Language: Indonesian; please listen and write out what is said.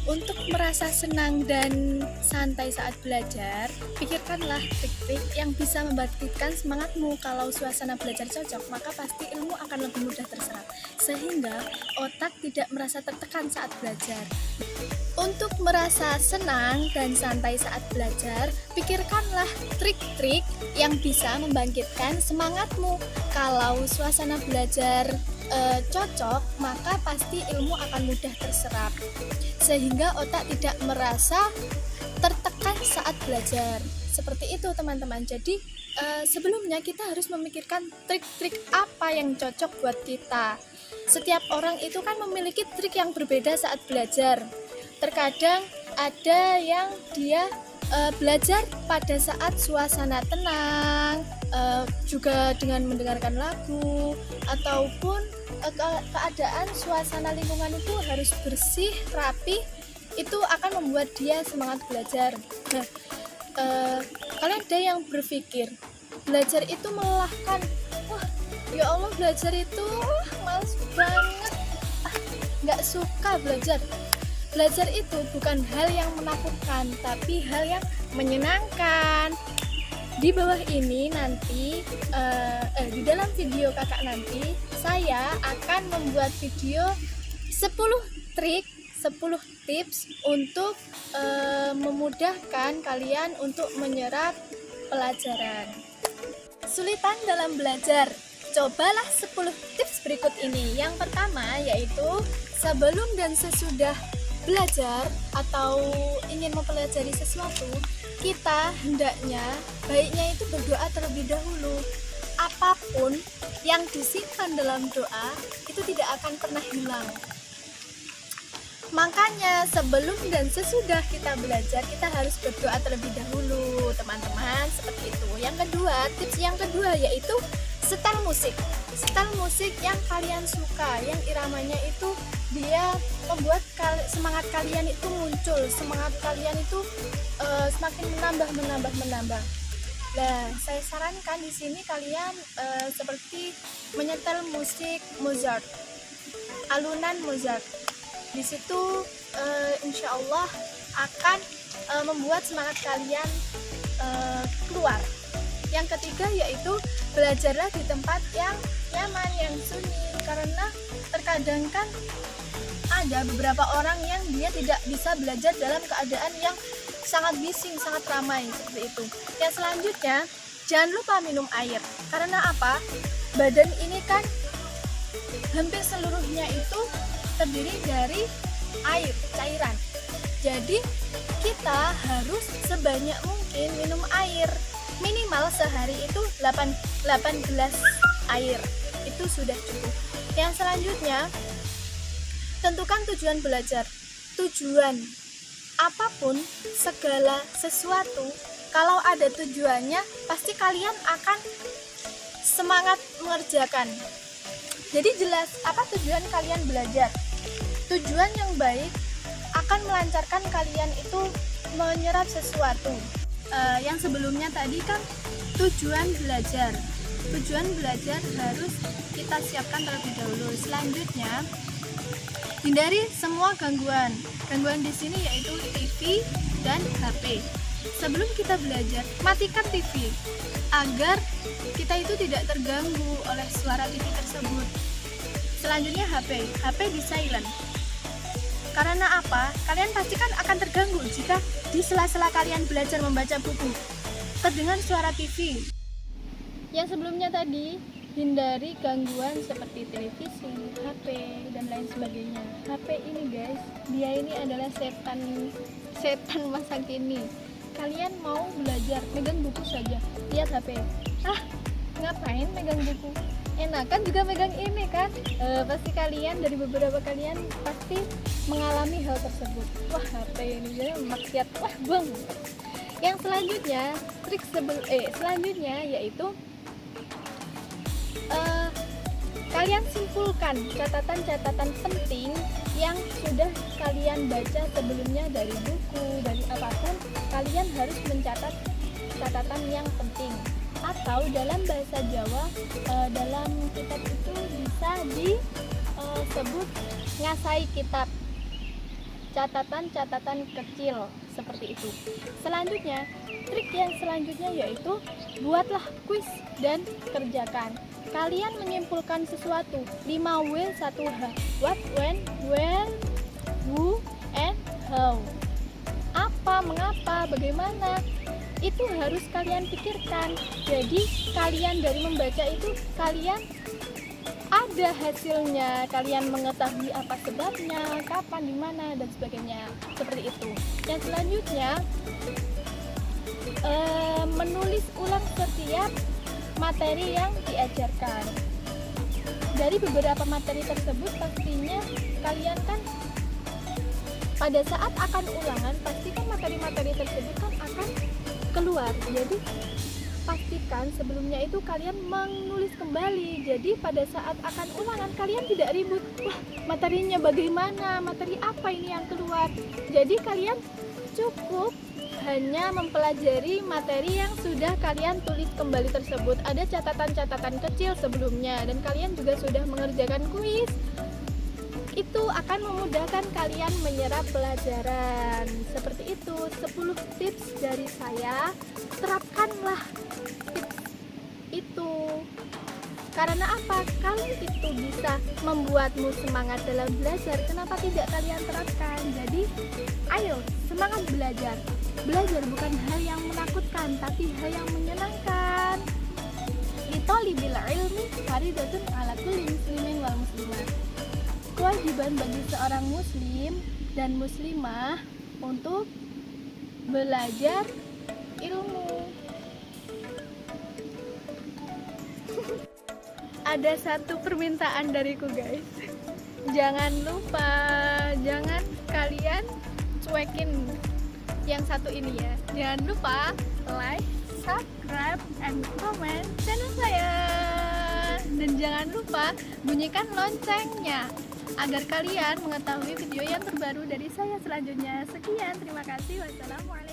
Untuk merasa senang dan santai saat belajar, pikirkanlah trik-trik yang bisa membangkitkan semangatmu. Kalau suasana belajar cocok, maka pasti ilmu akan lebih mudah terserap, sehingga otak tidak merasa tertekan saat belajar. Untuk merasa senang dan santai saat belajar, pikirkanlah trik-trik yang bisa membangkitkan semangatmu. Kalau suasana belajar cocok, maka pasti ilmu akan mudah terserap, sehingga otak tidak merasa tertekan saat belajar. Seperti itu teman-teman. Jadi sebelumnya kita harus memikirkan trik-trik apa yang cocok buat kita. Setiap orang itu kan memiliki trik yang berbeda saat belajar. Terkadang ada yang dia belajar pada saat suasana tenang, juga dengan mendengarkan lagu, ataupun keadaan suasana lingkungan itu harus bersih, rapi, itu akan membuat dia semangat belajar. Nah, kalian ada yang berpikir belajar itu melelahkan. Wah, ya Allah, belajar itu males banget, nggak suka belajar. Belajar itu bukan hal yang menakutkan, tapi hal yang menyenangkan. Di bawah ini nanti, di dalam video kakak nanti, saya akan membuat video 10 trik, 10 tips untuk memudahkan kalian untuk menyerap pelajaran. Kesulitan dalam belajar. Cobalah 10 tips berikut ini. Yang pertama yaitu sebelum dan sesudah belajar atau ingin mempelajari sesuatu, kita hendaknya baiknya itu berdoa terlebih dahulu. Apapun yang disimpan dalam doa itu tidak akan pernah hilang. Makanya sebelum dan sesudah kita belajar, kita harus berdoa terlebih dahulu, teman-teman. Seperti itu. Yang kedua, tips yang kedua yaitu setel musik. Setel musik yang kalian suka, yang iramanya itu dia membuat semangat kalian itu muncul, semangat kalian itu semakin menambah. Nah, saya sarankan di sini kalian seperti menyetel musik Mozart, alunan Mozart. Di situ insya Allah akan membuat semangat kalian keluar. Yang ketiga yaitu belajarlah di tempat yang nyaman, yang sunyi, karena terkadang kan ada beberapa orang yang dia tidak bisa belajar dalam keadaan yang sangat bising, sangat ramai seperti itu. Yang selanjutnya, jangan lupa minum air. Karena apa? Badan ini kan hampir seluruhnya itu terdiri dari air, cairan. Jadi kita harus sebanyak mungkin minum air. Minimal sehari itu 8 gelas air. Itu sudah cukup. Yang selanjutnya, tentukan tujuan belajar. Tujuan apapun, segala sesuatu, kalau ada tujuannya, pasti kalian akan semangat mengerjakan. Jadi jelas apa tujuan kalian belajar. Tujuan yang baik akan melancarkan kalian itu menyerap sesuatu. Yang sebelumnya tadi kan tujuan belajar. Tujuan belajar harus kita siapkan terlebih dahulu. Selanjutnya, hindari semua gangguan. Gangguan di sini yaitu TV dan HP. Sebelum kita belajar, matikan TV agar kita itu tidak terganggu oleh suara TV tersebut. Selanjutnya HP di silent. Karena apa? Kalian pasti kan akan terganggu jika di sela-sela kalian belajar membaca buku terdengar suara TV. Yang sebelumnya tadi, hindari gangguan seperti televisi, HP, dan lain sebagainya. HP ini guys, dia ini adalah setan masa kini. Kalian mau belajar, megang buku saja, lihat HP. Ngapain megang buku? Enakan juga megang ini kan? Pasti kalian, dari beberapa kalian pasti mengalami hal tersebut. Wah, HP ini jadi maksiat, wah bang. Yang selanjutnya, trik selanjutnya yaitu kalian simpulkan catatan-catatan penting yang sudah kalian baca sebelumnya dari buku, dari apapun. Kalian harus mencatat catatan yang penting. Atau dalam bahasa Jawa, dalam kitab itu bisa disebut ngasai kitab. catatan-catatan kecil seperti itu. Selanjutnya, trik yang selanjutnya yaitu buatlah kuis dan kerjakan. Kalian menyimpulkan sesuatu, 5 W 1 H. What, when, where, who, and how. Apa, mengapa, bagaimana, itu harus kalian pikirkan. Jadi kalian dari membaca itu kalian ada hasilnya, kalian mengetahui apa sebabnya, kapan, di mana, dan sebagainya. Seperti itu. Yang selanjutnya, menulis ulang setiap materi yang diajarkan. Dari beberapa materi tersebut pastinya kalian kan pada saat akan ulangan pastikan materi-materi tersebut kan akan keluar. Jadi pastikan sebelumnya itu kalian menulis kembali. Jadi pada saat akan ulangan kalian tidak ribut, wah materinya bagaimana, materi apa ini yang keluar. Jadi kalian cukup hanya mempelajari materi yang sudah kalian tulis kembali tersebut. Ada catatan-catatan kecil sebelumnya dan kalian juga sudah mengerjakan kuis. Itu akan memudahkan kalian menyerap pelajaran. Seperti itu, 10 tips dari saya. Terapkanlah tips itu. Karena apa? Kalau itu bisa membuatmu semangat dalam belajar, kenapa tidak kalian terapkan? Jadi, ayo semangat belajar. Belajar bukan hal yang menakutkan, tapi hal yang menyenangkan. Litolibil ilmi faridatun ala kulli muslimin wal muslimah. Kewajiban bagi seorang muslim dan muslimah untuk belajar ilmu. Ada satu permintaan dariku guys, jangan lupa, jangan kalian cuekin yang satu ini ya. Jangan lupa like, subscribe, and comment channel saya. Dan jangan lupa bunyikan loncengnya agar kalian mengetahui video yang terbaru dari saya selanjutnya. Sekian, terima kasih. Wassalamualaikum.